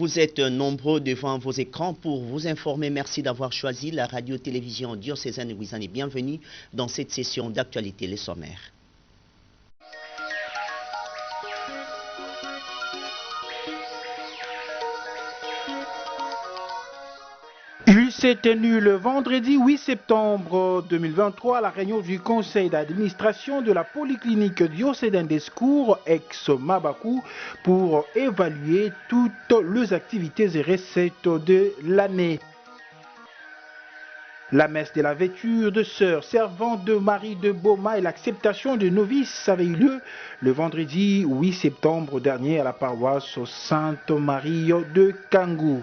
Vous êtes nombreux devant vos écrans pour vous informer. Merci d'avoir choisi la radio-télévision diocésaine de Ouizane. Bienvenue dans cette session d'actualité, les sommaires. Il s'est tenu le vendredi 8 septembre 2023 à la réunion du conseil d'administration de la polyclinique diocésaine des secours ex-Mabakou pour évaluer toutes les activités et recettes de l'année. La messe de la vêture de sœur servante de Marie de Boma et l'acceptation de novices avait eu lieu le vendredi 8 septembre dernier à la paroisse Sainte-Marie de Kangou.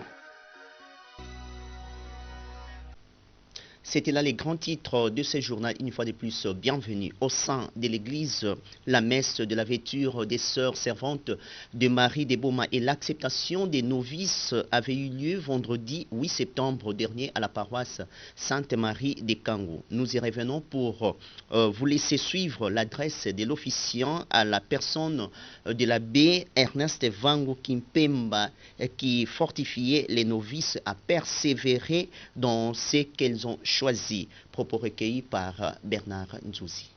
C'était là les grands titres de ce journal. Une fois de plus, bienvenue au sein de l'église. La messe de la vêture des sœurs servantes de Marie de Boma et l'acceptation des novices avait eu lieu vendredi 8 septembre dernier à la paroisse Sainte-Marie de Kangou. Nous y revenons pour vous laisser suivre l'adresse de l'officiant à la personne de l'abbé Ernest Vango Kimpemba qui fortifiait les novices à persévérer dans ce qu'elles ont choisi. Propos recueillis par Bernard Nzouzi.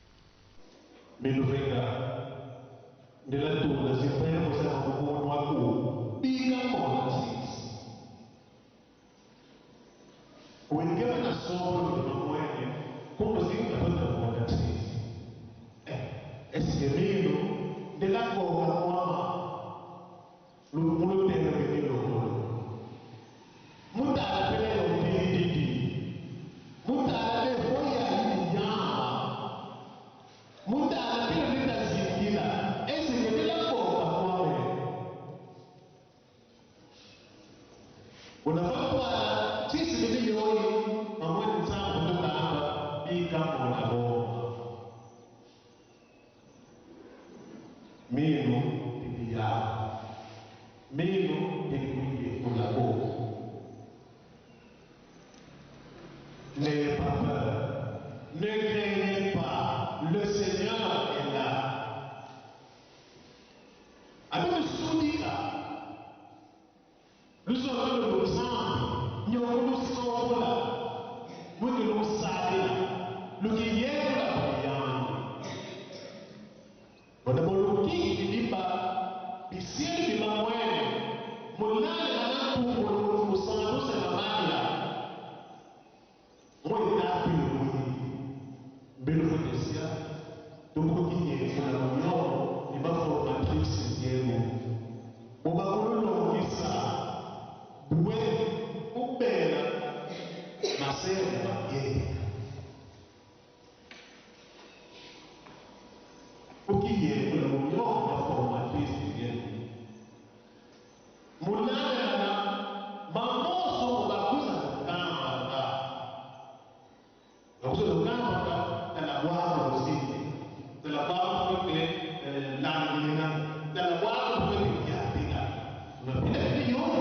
N'ayez pas peur, ne craignez pas, le Seigneur est là. Alors, nous sommes de nos sang, nous sommes là, nous nous savons, nous qui y est la prière. On a mon qui dit pas, puis si je m'en mon âme est là pour nous sentir cette maman-là. Moi, il a pu le bénéficier de beaucoup de gens qui m'a formatrice sincèrement. On va vous le ça. Doué, ou belle, ma sœur m'a guéri. Pour qui y ait le moment, ma formatrice sincèrement. Mon âme, maman, son bakous à donc, ce document, dans la boîte aussi, dans la boîte pour que dans la boîte pour que les gars, on a bien des millions,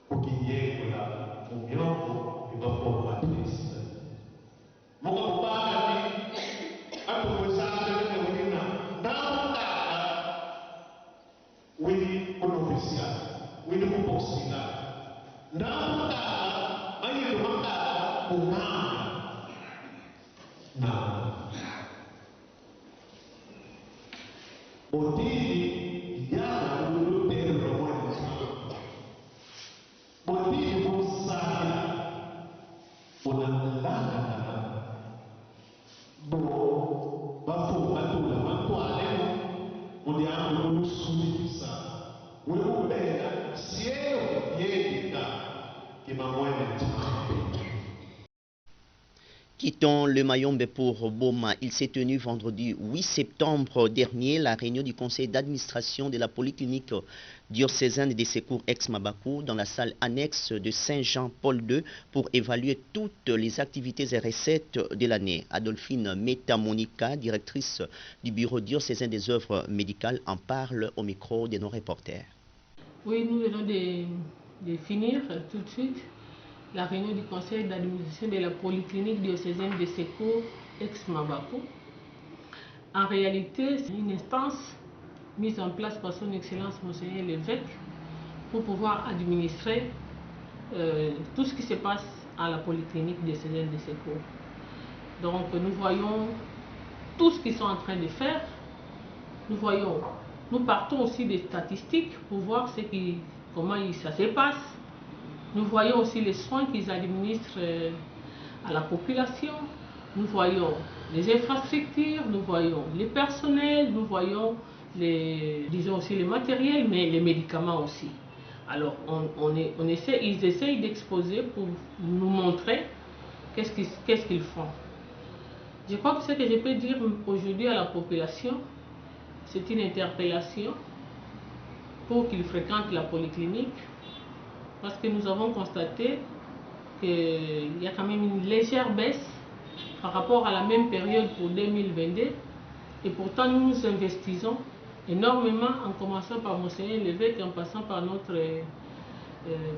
pour qu'il y ait la union et la formatrice. Mon papa a dit, un professeur de l'Union, dans le cas, oui, pour l'officiel, oui, pour le postulat. Dans le cas, Quittons le Mayombe pour Boma. Il s'est tenu vendredi 8 septembre dernier la réunion du conseil d'administration de la polyclinique diocésaine des secours ex-Mabakou dans la salle annexe de Saint-Jean-Paul II pour évaluer toutes les activités et recettes de l'année. Adolphine Metamonica, directrice du bureau diocésain des œuvres médicales, en parle au micro de nos reporters. Oui, nous venons de finir tout de suite la réunion du conseil d'administration de la polyclinique diocésaine de secours ex-Mabakou. En réalité, c'est une instance mise en place par son Excellence Monseigneur l'évêque pour pouvoir administrer tout ce qui se passe à la polyclinique diocésaine de Sécours. Donc nous voyons tout ce qu'ils sont en train de faire. Nous partons aussi des statistiques pour voir comment ça se passe. Nous voyons aussi les soins qu'ils administrent à la population. Nous voyons les infrastructures, nous voyons les personnels, nous voyons disons aussi les matériels, mais les médicaments aussi. Alors ils essayent d'exposer pour nous montrer qu'est-ce qu'ils font. Je crois que ce que je peux dire aujourd'hui à la population, c'est une interpellation pour qu'ils fréquentent la polyclinique, parce que nous avons constaté qu'il y a quand même une légère baisse par rapport à la même période pour 2022, et pourtant nous nous investissons énormément, en commençant par Monseigneur l'évêque et en passant par notre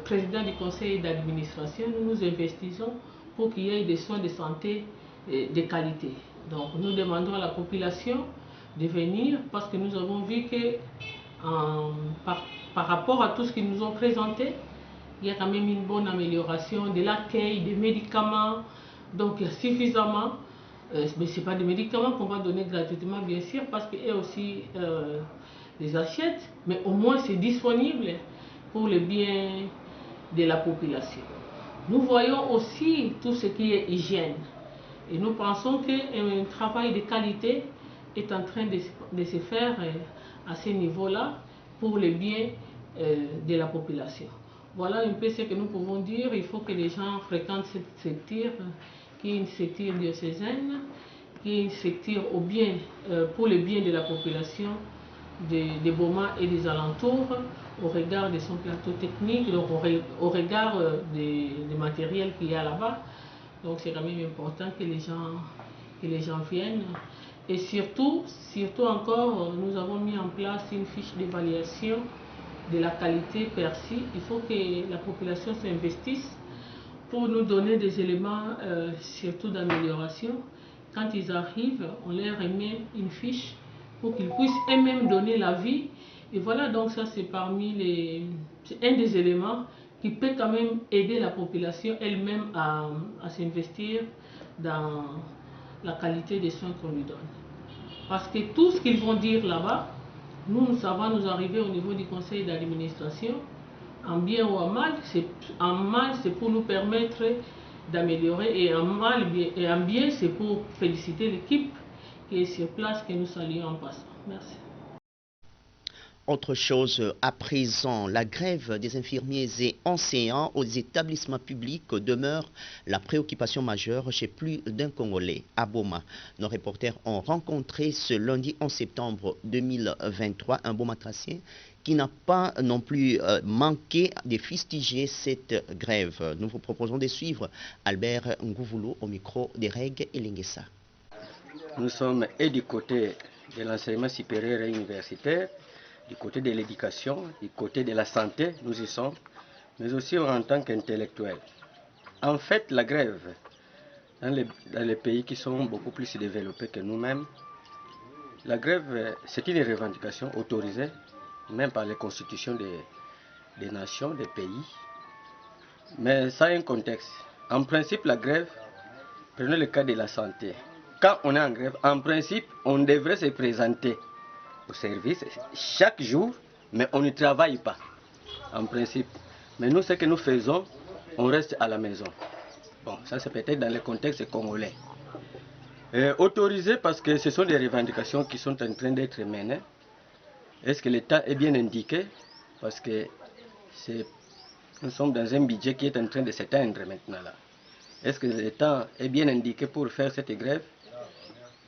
président du conseil d'administration. Nous nous investissons pour qu'il y ait des soins de santé de qualité. Donc nous demandons à la population de venir, parce que nous avons vu que par rapport à tout ce qu'ils nous ont présenté, il y a quand même une bonne amélioration de l'accueil, des médicaments. Donc il y a suffisamment, mais ce n'est pas des médicaments qu'on va donner gratuitement bien sûr, parce qu'eux aussi les achètent, mais au moins c'est disponible pour le bien de la population. Nous voyons aussi tout ce qui est hygiène, et nous pensons qu'un travail de qualité est en train de se faire à ce niveau-là pour le bien de la population. Voilà un peu ce que nous pouvons dire. Il faut que les gens fréquentent cette secteur, qui est une secteur diocésaine, qui est une secteur pour le bien de la population de Boma et des alentours, au regard de son plateau technique, donc au regard des matériels qu'il y a là-bas. Donc c'est quand même important que les gens viennent. Et surtout encore, nous avons mis en place une fiche d'évaluation de la qualité perçue. Il faut que la population s'investisse pour nous donner des éléments surtout d'amélioration. Quand ils arrivent, on leur remet une fiche pour qu'ils puissent eux-mêmes donner l'avis. Et voilà, donc ça c'est c'est un des éléments qui peut quand même aider la population elle-même à s'investir dans la qualité des soins qu'on lui donne. Parce que tout ce qu'ils vont dire là-bas, ça va nous arriver au niveau du conseil d'administration, en bien ou en mal. En mal, c'est pour nous permettre d'améliorer, et en bien, c'est pour féliciter l'équipe qui est sur place, que nous saluons en passant. Merci. Autre chose à présent, la grève des infirmiers et enseignants aux établissements publics demeure la préoccupation majeure chez plus d'un Congolais à Boma. Nos reporters ont rencontré ce lundi 11 septembre 2023 un Boma-tracien qui n'a pas non plus manqué de fustiger cette grève. Nous vous proposons de suivre Albert Ngouvoulou au micro des Reg et Lingessa. Nous sommes et du côté de l'enseignement supérieur et universitaire, du côté de l'éducation, du côté de la santé, nous y sommes, mais aussi en tant qu'intellectuels. En fait, la grève, dans les pays qui sont beaucoup plus développés que nous-mêmes, la grève, c'est une revendication autorisée, même par les constitutions des nations, des pays, mais ça a un contexte. En principe, la grève, prenez le cas de la santé. Quand on est en grève, en principe, on devrait se présenter au service chaque jour, mais on ne travaille pas, en principe. Mais nous, ce que nous faisons, on reste à la maison. Bon, ça c'est peut-être dans le contexte congolais. Autorisé parce que ce sont des revendications qui sont en train d'être menées. Est-ce que l'État est bien indiqué? Parce que nous sommes dans un budget qui est en train de s'éteindre maintenant là. Est-ce que l'État est bien indiqué pour faire cette grève?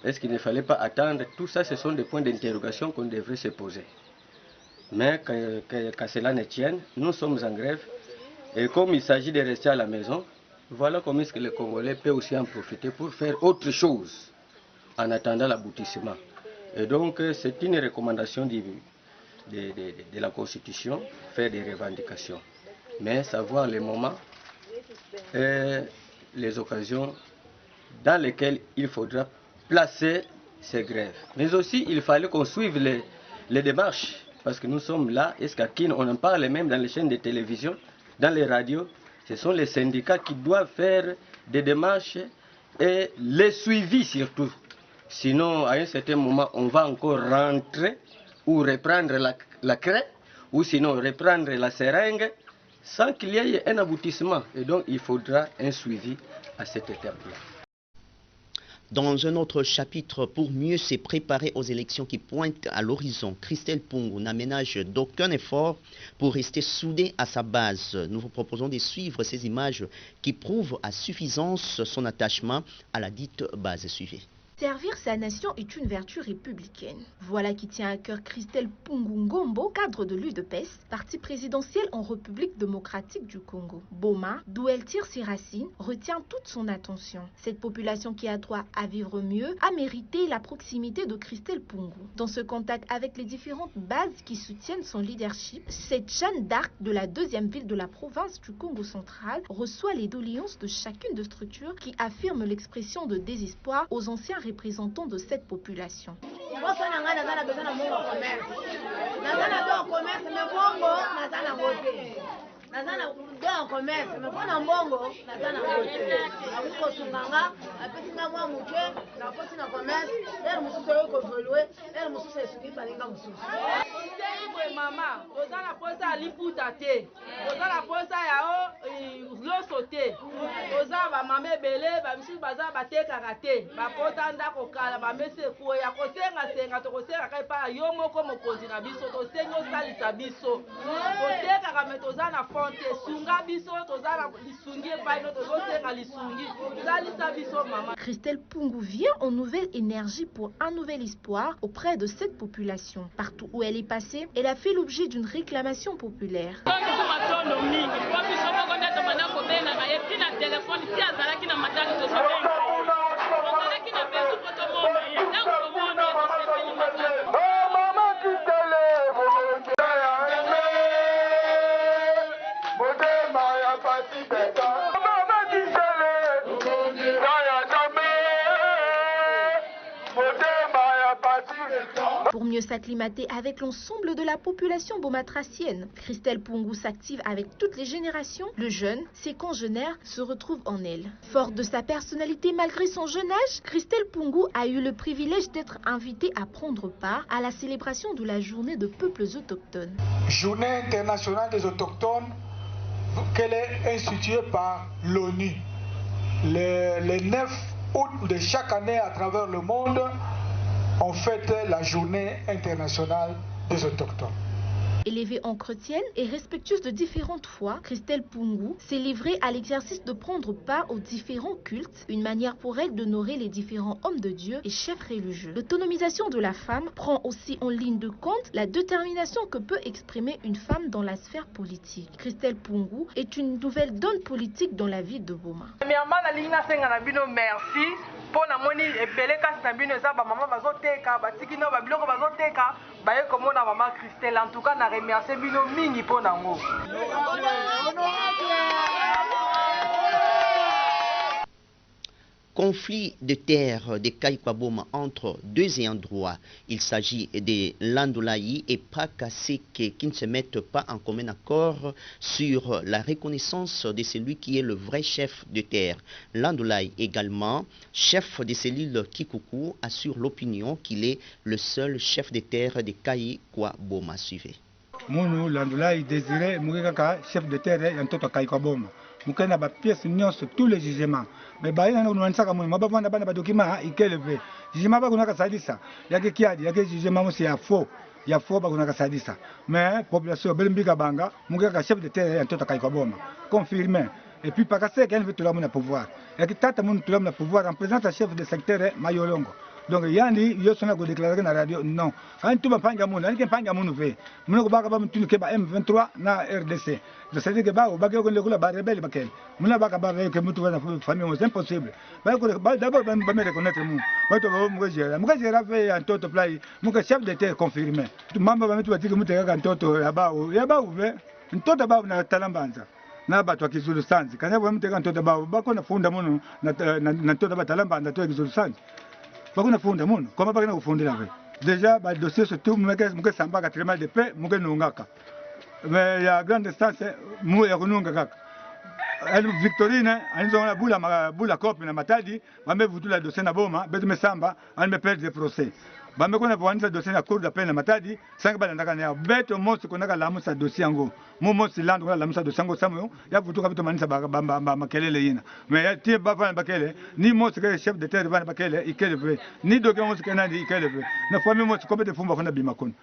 Est-ce qu'il ne fallait pas attendre? Tout ça, ce sont des points d'interrogation qu'on devrait se poser. Mais qu'à cela ne tienne, nous sommes en grève. Et comme il s'agit de rester à la maison, voilà comment est-ce que le Congolais peut aussi en profiter pour faire autre chose en attendant l'aboutissement. Et donc, c'est une recommandation de la Constitution, faire des revendications. Mais savoir les moments et les occasions dans lesquelles il faudra placer ces grèves. Mais aussi, il fallait qu'on suive les démarches, parce que nous sommes là, Escakine, on en parle même dans les chaînes de télévision, dans les radios. Ce sont les syndicats qui doivent faire des démarches et les suivis surtout. Sinon, à un certain moment, on va encore rentrer ou reprendre la craie, ou sinon reprendre la seringue, sans qu'il y ait un aboutissement. Et donc, il faudra un suivi à cette étape-là. Dans un autre chapitre, pour mieux se préparer aux élections qui pointent à l'horizon, Christelle Pungu n'aménage d'aucun effort pour rester soudée à sa base. Nous vous proposons de suivre ces images qui prouvent à suffisance son attachement à la dite base. Suivez. Servir sa nation est une vertu républicaine. Voilà qui tient à cœur Christelle Pungu Ngombo, cadre de l'UDPS, parti présidentiel en République démocratique du Congo. Boma, d'où elle tire ses racines, retient toute son attention. Cette population qui a droit à vivre mieux a mérité la proximité de Christelle Pungu. Dans ce contact avec les différentes bases qui soutiennent son leadership, cette Jeanne d'Arc de la deuxième ville de la province du Congo central reçoit les doléances de chacune des structures qui affirment l'expression de désespoir aux anciens représentants de cette population. Mama, ozala posa liputa te, ozala posa yao loso te, ozala ba mame bele, ba bisu baza batekaka te, bakota ndako kala ba mese ko ya kosenga senga to kosenga kai pa yo moko mokonzi na biso to senyo salisa biso. Kotekaka me tozala na fonte sunga biso tozala lisungi pa no tozosenga lisungi. Salisa biso mama. Christelle Pungu vient en nouvelle énergie pour un nouvel espoir auprès de cette population. Partout où elle est passée, elle a fait l'objet d'une réclamation populaire. Pour mieux s'acclimater avec l'ensemble de la population bomatracienne, Christelle Pungu s'active avec toutes les générations. Le jeune, ses congénères, se retrouvent en elle. Forte de sa personnalité malgré son jeune âge, Christelle Pungu a eu le privilège d'être invitée à prendre part à la célébration de la journée des peuples autochtones. Journée internationale des autochtones qu'elle est instituée par l'ONU. Le 9 août de chaque année à travers le monde, on fête la journée internationale des autochtones. Élevée en chrétienne et respectueuse de différentes foi, Christelle Pungu s'est livrée à l'exercice de prendre part aux différents cultes, une manière pour elle d'honorer les différents hommes de Dieu et chefs religieux. L'autonomisation de la femme prend aussi en ligne de compte la détermination que peut exprimer une femme dans la sphère politique. Christelle Pungu est une nouvelle donne politique dans la vie de Boma. Merci. Pour la moni ebele kasi na bino eza ba mama bazoteka batiki no ba biloko bazoteka baye komona mama Christelle. En tout cas na remercier bino mingi pour nango. Conflit de terre de Kaikwaboma entre deux ayants droit. Il s'agit de Landulaï et Pakaseke qui ne se mettent pas en commun accord sur la reconnaissance de celui qui est le vrai chef de terre. Landulaï également, chef de cellule Kikuku, assure l'opinion qu'il est le seul chef de terre de Kaikwaboma. Suivez. Munu Landulaï désirait mourir chef de terre en tout Kaikwaboma. Mukana ba pièce nyonso tous les jugements mais ba ina no nsaka mu mababa na bana ba document ikeleve jugement ba kunaka sadisa yake kiadi yake jugement musi ya faux ba kunaka sadisa mais population belmbika banga mukaka chef de terre en tout Kaikwaboma confirmé et puis pakase qu'elle veut tout le monde na pouvoir yake tata mun tout le monde na pouvoir en présence chef de secteur Mayolongo. Donc yandi yo sona ko déclarer na radio non quand tu vas panga mun ani panga mun ve mun ko baka ba mun ke ba M23 na RDC de c'est que ba o baka ko le ko ba rebelle bakel mun baka ba ke mutu na famille c'est impossible ba ko d'abord ba me reconnaître mun ba to mo gera fait en toto play mun ka chef de terre confirmé tu mamba ba mutu batiki mutu ka toto ya ba o ve ntoto ba na talambanza na ba to kizulu sanzi kana ba mutu ka ntoto ba ko na funda mun na ntoto ba talambanza to kizulu sanzi bakuna funda muno koma bakuna kufundira ve déjà le dossier surtout muke samba ka traitement de paix muke nungaka mais ya grande distance mu ya kununga kaka Victorine alizonga bula kopi na matadi bame vutula dossier na boma betu mesamba an me perdre de procès bame kona poanisa dossier na cour d'appel na matadi sanga bala ndaka na beto mosi konaka lamusa dossier yango mo mosi lando kona lamusa dossier yango samoyo ya vutuka beto manisa ba makelele yina mais ya tie ba fana bakele ni mosi ke chef de terre bana bakele ikele ni doke mosi ke nandi ikele na famille mosi ko bete fumba kona bima kon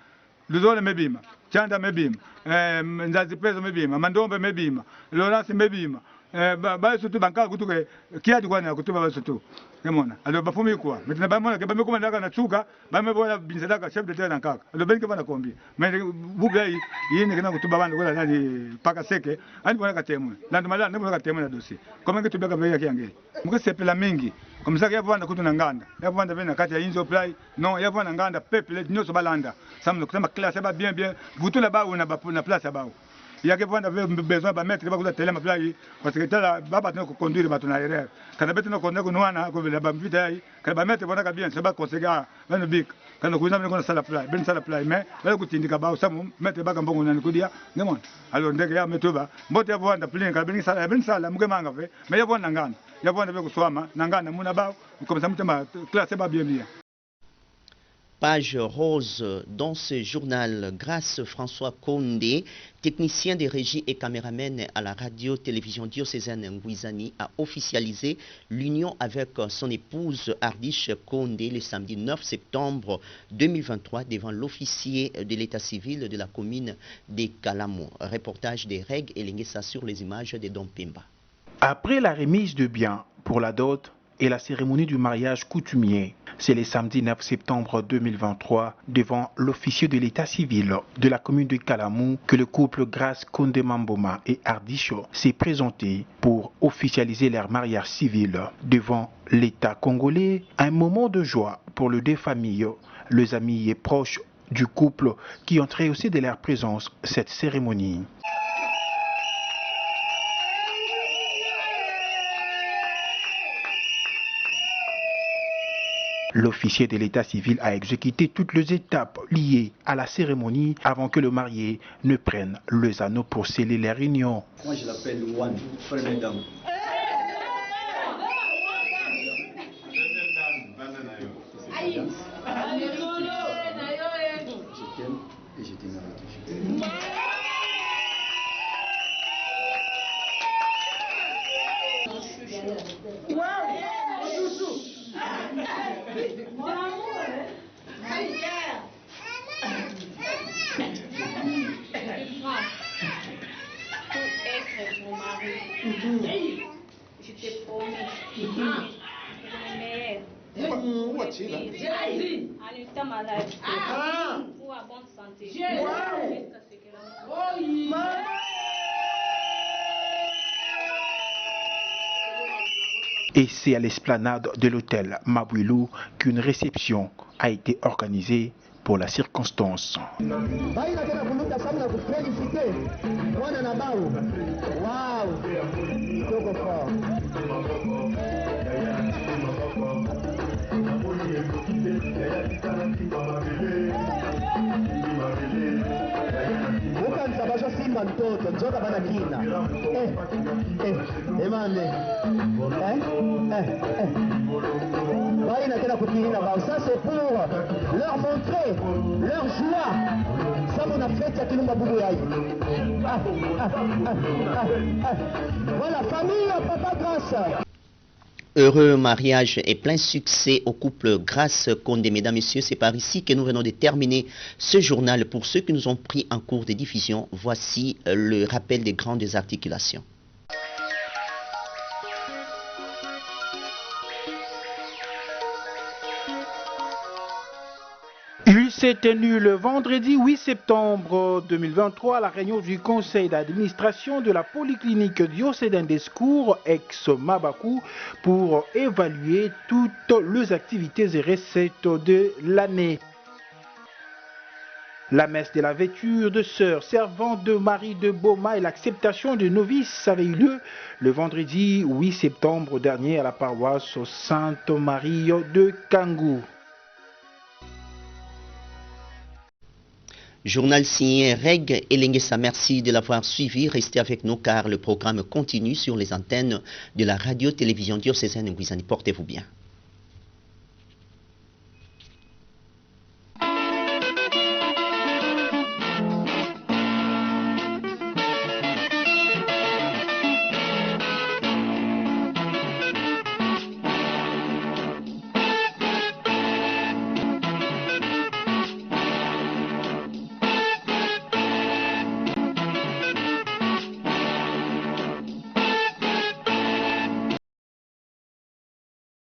Luzole mebima, Chanda mebima, Nzazi Peso mebima, Mandombe mebima, Lorasi mebima, ba surtout banka kutuke kia di kwana kutuba ba surtout. Kemona. Alors ba fumi kwa. Maintenant ba mona ke ba me kuma ndaka na tsuka, ba me bola binzadaka chef de terre na kaka. Alors ben ke bana kombi. Mais bugai yini kana kutuba bana kola nani paka seke, ani bona ka temu. Nando mala ne bona ka temu na dossier. Comment que tubeka ba yaki yange. Muke sepela mingi. Comme ça ya vanda kutu na nganda. Ya vanda bena kati ya inzo play. Non, ya vanda nganda peuple nyoso balanda. Samno kusema classe ba bien butu la ba una ba na place ba. Il y a besoin de mettre les télé parce que là baba tena conduire bato na erreur kana beto na konda kunwana ko la bambita yi kana ba mettre bona bien c'est pas conseiller bana bik kana kuina mko na sala play ben sala play mais là kutindika ba usamu mettre ba mbongo na nikudia ngemon alors ndege ya metoba mbote ya bwanda plin kana ben sala mke manga fe mais ya bwanda ngana ya bwanda be kuswama na ngana muna ba comme ça mutema classe ba bien. Page rose dans ce journal, grâce François Condé, technicien de régie et caméraman à la radio-télévision diocésaine Ngouizani, a officialisé l'union avec son épouse Ardiche Condé le samedi 9 septembre 2023 devant l'officier de l'état civil de la commune de Kalamo. Reportage des règles et l'ingessa sur les images de Dom Pemba. Après la remise de biens pour la dot et la cérémonie du mariage coutumier, c'est le samedi 9 septembre 2023, devant l'officier de l'état civil de la commune de Kalamou, que le couple Grace Condé Mamboma et Ardicho s'est présenté pour officialiser leur mariage civil devant l'état congolais. Un moment de joie pour les deux familles, les amis et proches du couple qui ont rehaussé de leur présence cette cérémonie. L'officier de l'état civil a exécuté toutes les étapes liées à la cérémonie avant que le marié ne prenne les anneaux pour sceller leur union. Moi je l'appelle One, première dame. Je t'aime et je t'aimerai. Je te promets. En étant malade, ou à bonne santé. Jusqu'à ce que la Et c'est à l'esplanade de l'hôtel Mabouilou qu'une réception a été organisée pour la circonstance. Simba mtoto njoka bana kina emane bali na tena kutirina bao. Ça c'est pour leur montrer leur joie. Ça mon a fait ya kilumba bubu yayi. Voilà famille papa Grace. Heureux mariage et plein succès au couple Grace Condé. Mesdames, Messieurs, c'est par ici que nous venons de terminer ce journal. Pour ceux qui nous ont pris en cours de diffusion, voici le rappel des grandes articulations. Il s'est tenu le vendredi 8 septembre 2023 la réunion du conseil d'administration de la polyclinique diocésaine des secours ex-Mabakou pour évaluer toutes les activités et recettes de l'année. La messe de la vêture de sœurs servantes de Marie de Boma et l'acceptation de novices avait eu lieu le vendredi 8 septembre dernier à la paroisse Sainte Marie de Kangou. Journal signé Reg Elengesa, merci de l'avoir suivi. Restez avec nous car le programme continue sur les antennes de la radio-télévision diocésaine Ngouizani. Portez-vous bien.